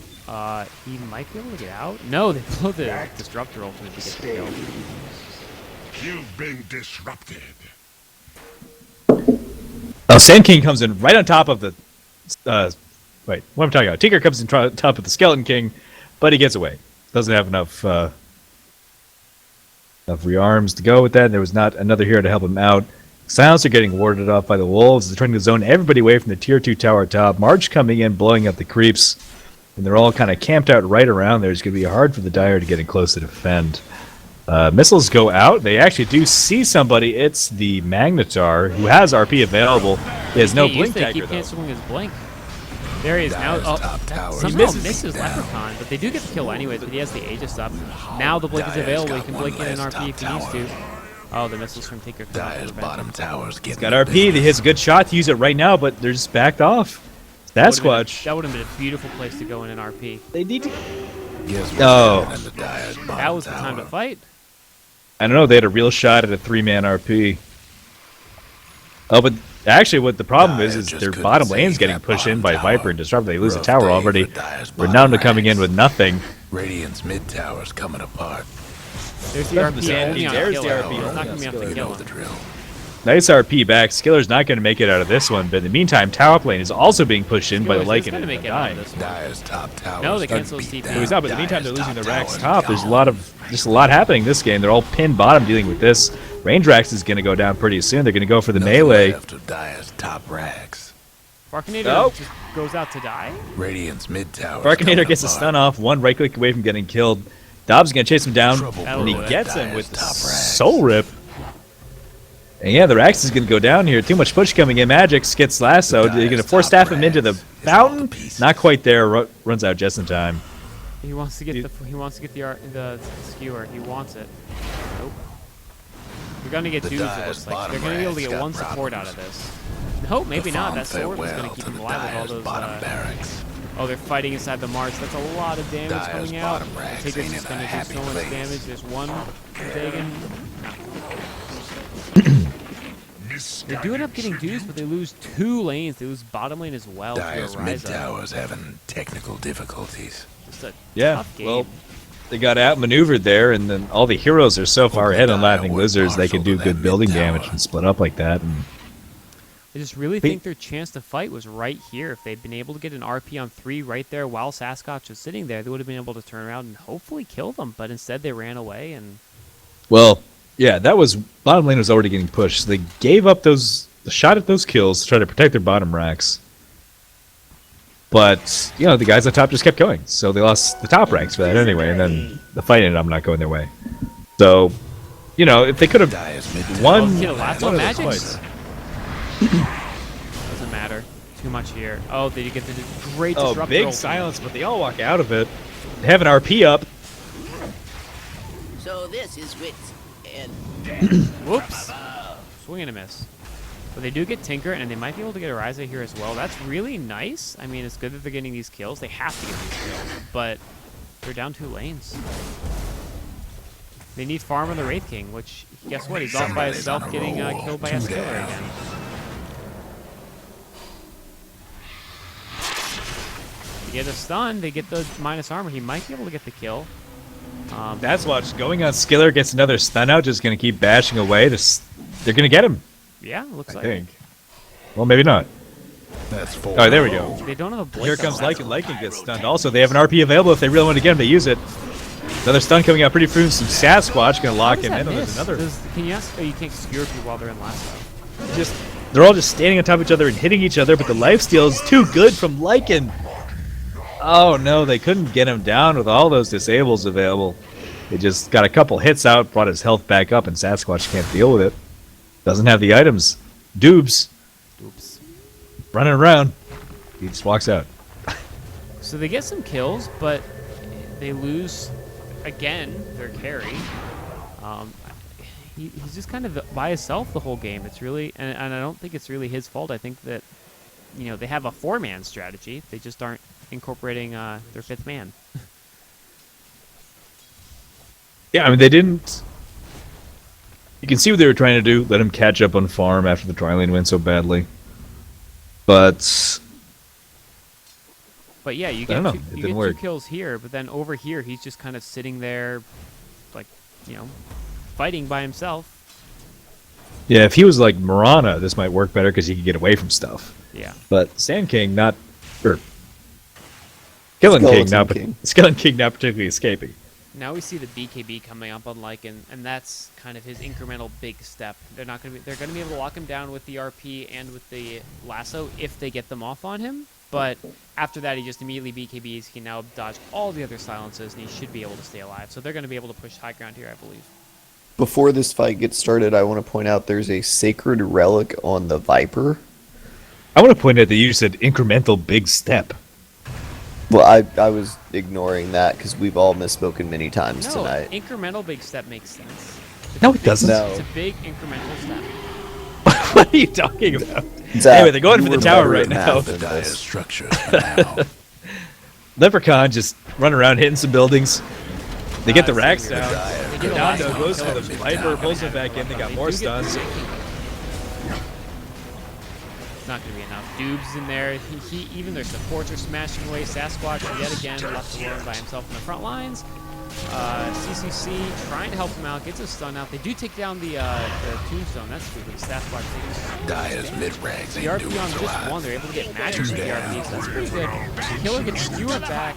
He might be able to get out. No, they blow the Disruptor ultimate to get the kill.
You've been disrupted.
Oh, Sand King comes in right on top of the. Wait, what am I talking about? Tinker comes in top of the Skeleton King, but he gets away. Doesn't have enough rearms to go with that. And there was not another hero to help him out. Silence are getting warded off by the Wolves. They're trying to zone everybody away from the tier 2 tower top. March coming in, blowing up the creeps. And they're all kind of camped out right around there. It's going to be hard for the Dire to get in close to defend. Missiles go out. They actually do see somebody. It's the Magnetar, who has RP available. He has no blink
They
dagger,
keep
though.
canceling his blink. There he is now.
Dire's top tower
Somehow
is
misses
down.
Leprechaun, but they do get the kill anyways. But he has the Aegis up. Now the blink is
Dire's
available. He
got
can
one
blink in an
last
RP if he
top
needs to.
tower.
Oh, the missiles from Tinker.
Dire's bottom tower's getting
Got
the
RP. He
business.
has a good shot to use it right now, but they're just backed off. Sasquatch.
That would have been a beautiful place to go in an RP.
They need to.
Guess what's
Oh.
better than the Dire's bottom
That was the time to
tower?
fight.
I don't know. They had a real shot at a 3-man RP. Oh, but actually, what the problem
Dire
is
just
their
couldn't
bottom
save
lane's getting
that
pushed in
bottom
by Viper
tower.
and Disruptor. They lose the
Rough
tower
day
already.
for Dire's
We're
bottom
now coming in
ranks.
with nothing.
Radiant's mid tower's coming apart.
There's the
That's
RP
the Sand
only
King.
on
There's
kill.
the RP
It's
only
not
on
going to be enough
Skiller.
to
You
kill
know the
him.
drill.
Nice RP back. Skiller's not going to make it out of this one, but in the meantime, top lane is also being pushed in by the
Skiller's
Lycan
gonna
and
make it out of
dying.
this one.
Dire's top tower.
No, they cancel his TP.
No, he's not, but in the meantime, they're losing the Rax
Rax
top. There's a lot happening this game. They're all pinned bottom dealing with this. Range Rax is going to go down pretty soon. They're going to go for the melee.
Left of Dire's top Rax.
Farkinator
Oh.
just goes out to die.
Radiant's mid tower.
Farkinator gets a stun off, one right click away from getting killed. Dobbs is going to chase him down,
Trouble
and he
brewing
gets
at
him with
Dire's
the
top Rax.
Soul Rip. And yeah, the Rax is going to go down here. Too much push coming in. Magix gets lassoed. They're going to force staff him into the
Rax is all the
fountain.
pieces.
Not quite there. Runs out just in time.
He wants to get the skewer. He wants it. Nope. They're gonna get
The
dudes. It
Dire's
looks like
bottom
they're gonna be able to
ranks
get
got
one support out of
problems.
this. Nope, maybe
The
not.
fond
That sword was gonna
farewell
keep
to
him
the
alive with all
Dire's
those.
bottom barracks.
Oh, they're fighting inside the march. That's a lot of damage
Dire's
coming out.
bottom ranks
Taker's
ain't
just
in a
gonna do
happy
so much
place.
damage. There's one taken. They do end up getting dudes, but they lose 2 lanes. They lose bottom lane as well.
Dire's
to
mid
Ariza.
tower's having technical difficulties.
Just a
Yeah,
tough game.
well, they got outmaneuvered there, and then all the heroes are so far
Hope
ahead
the
on
Dire
Laughing
weren't
Lizards, they
partial
can do
to
good
that
building
mid-tower.
damage and split up like that. And
I just really think their chance to fight was right here. If they'd been able to get an RP on 3 right there while Sasquatch was sitting there, they would have been able to turn around and hopefully kill them. But instead, they ran away. And
well, yeah, that was bottom lane was already getting pushed. So they gave up the shot at those kills to try to protect their bottom racks. But the guys at top just kept going, so they lost the top ranks for that anyway. And then the fight ended up not going their way. So, if they could have
Dire's mid
won
Get a last
one
one,
of those
Magic?
fights.
doesn't matter. Too much here. Oh, did you get the great
Oh,
disruptor?
big
ultimate.
silence, but they all walk out of it. They have an RP up.
So this is wits and
Whoops. Swing and a miss. But they do get Tinker, and they might be able to get a Ryza here as well. That's really nice. I mean, it's good that they're getting these kills. They have to get these kills, but they're down 2 lanes. They need farm on the Wraith King, which, guess what? He's off by himself getting killed by a Skiller again. They get a stun. They get the minus armor. He might be able to get the kill.
That's watch. Going on Skiller gets another stun out, just going to keep bashing away. They're going to get him,
Yeah, looks
I
like
think. Well, maybe not.
That's 4.
Oh, there we go.
They don't have a blink.
Here comes Lycan. Lycan gets stunned. Also, they have an RP available if they really want to get him to use it. Another stun coming out pretty soon. Some Sasquatch going to lock him in. There's another.
Can you ask? Oh, you can't skewer people while they're in lasso.
They're all just standing on top of each other and hitting each other, but the lifesteal is too good from Lycan. Oh no, they couldn't get him down with all those disables available. They just got a couple hits out, brought his health back up, and Sasquatch can't deal with it. Doesn't have the items. Doobs.
Oops.
Running around. He just walks out.
So they get some kills, but they lose again their carry. He's just kind of by himself the whole game. It's really, and I don't think it's really his fault. I think that, you know, they have a 4-man strategy. They just aren't incorporating their 5th man.
Yeah, I mean, they didn't... You can see what they were trying to do. Let him catch up on farm after the tri-lane went so badly. But
yeah, you
I don't
get,
know.
two,
It
you
didn't
get
work.
2 kills here, but then over here he's just kind of sitting there, like, you know, fighting by himself.
yeah, if he was like Mirana, this might work better because he could get away from stuff.
Yeah.
But Sand King not... Or... Skeleton King not particularly escaping.
Now we see the BKB coming up on Lycan, and that's kind of his incremental big step. They're not going to be. They're going to be able to lock him down with the RP and with the lasso if they get them off on him. But after that, he just immediately BKBs. He can now dodge all the other silences, and he should be able to stay alive. So they're going to be able to push high ground here, I believe.
Before this fight gets started, I want to point out there's a sacred relic on the Viper.
I want to point out that you said incremental big step.
Well, I was ignoring that because we've all misspoken many times
No,
tonight.
incremental big step makes sense. It's
No,
a
it
big-
doesn't.
No.
It's a big incremental step.
What are you talking about?
Zach,
Anyway, they're going
you
for the
were
tower
better
right
at
now.
math
The
than
dire
this.
structure now.
Leprechaun just running around hitting some buildings. They get the
so
racks
weird.
down.
They get a
Down
lot of
goes for
kills.
the Viper, pulls him back in. They got more
do get
stuns.
the sinking. It's not going to be enough. Doob's in there. He even their supports are smashing away. Sasquatch yet again left alone by himself in the front lines. CCC trying to help him out, gets a stun out. They do take down the tombstone. That's sweet. Sasquatch takes
Dire's mid-ranks
the
ain't
RP
doing
on
so
just
hot.
one. They're able to get magic with the RP, so that's pretty good. Killer gets skewered back.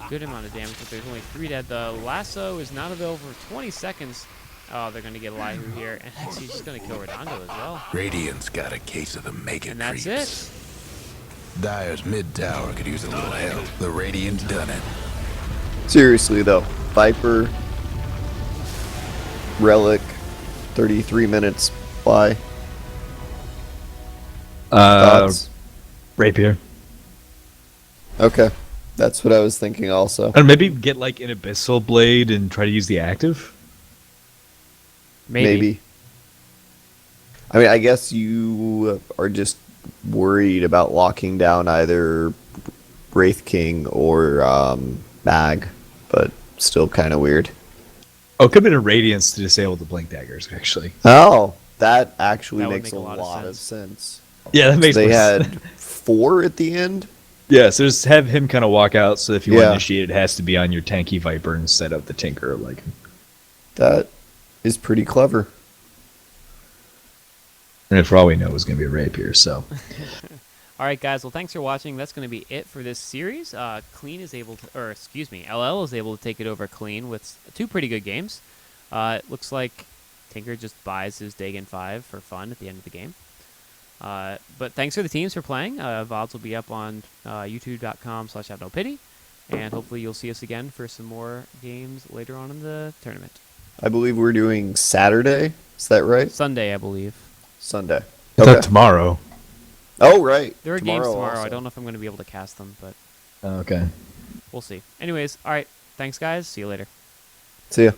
Good amount of damage, but there's only 3 dead. The lasso is not available for 20 seconds. Oh, they're going to get Elihu here, and actually just going to kill Redondo as well.
Radiant's got a case of the make it
And that's
creeps.
it.
Dire's mid-tower could use a little help. The Radiant's done it.
Seriously though, Viper, Relic, 33 minutes. Why? Thoughts?
Rapier.
Okay, that's what I was thinking also.
And maybe get like an Abyssal Blade and try to use the active.
Maybe. I mean, I guess you are just worried about locking down either Wraith King or Mag, but still kind of weird.
Oh, it could have been a Radiance to disable the Blink Daggers, actually.
Oh, that actually
That would
makes
make
a
a lot
lot
of
of sense.
Yeah, that makes
They
more
had
sense.
4 at the end.
Yeah, so just have him kind of walk out, so if you want
Yeah.
to initiate, it has to be on your tanky Viper instead of the Tinker. Like,
That is pretty clever.
and for all we know, it was going to be a Rapier, so.
All right, guys. Well, thanks for watching. That's going to be it for this series. Clean is able to, or excuse me, LL is able to take it over Clean with 2 pretty good games. It looks like Tinker just buys his Dagon 5 for fun at the end of the game. But thanks for the teams for playing. VODs will be up on youtube.com/havenopity. And hopefully you'll see us again for some more games later on in the tournament.
I believe we're doing Saturday. Is that right?
Sunday, I believe.
Sunday.
Okay. Tomorrow.
Oh, right.
There are games tomorrow.
also.
I don't know if I'm going to be able to cast them, but
Okay.
we'll see. Anyways, all right. Thanks, guys. See you later.
See ya.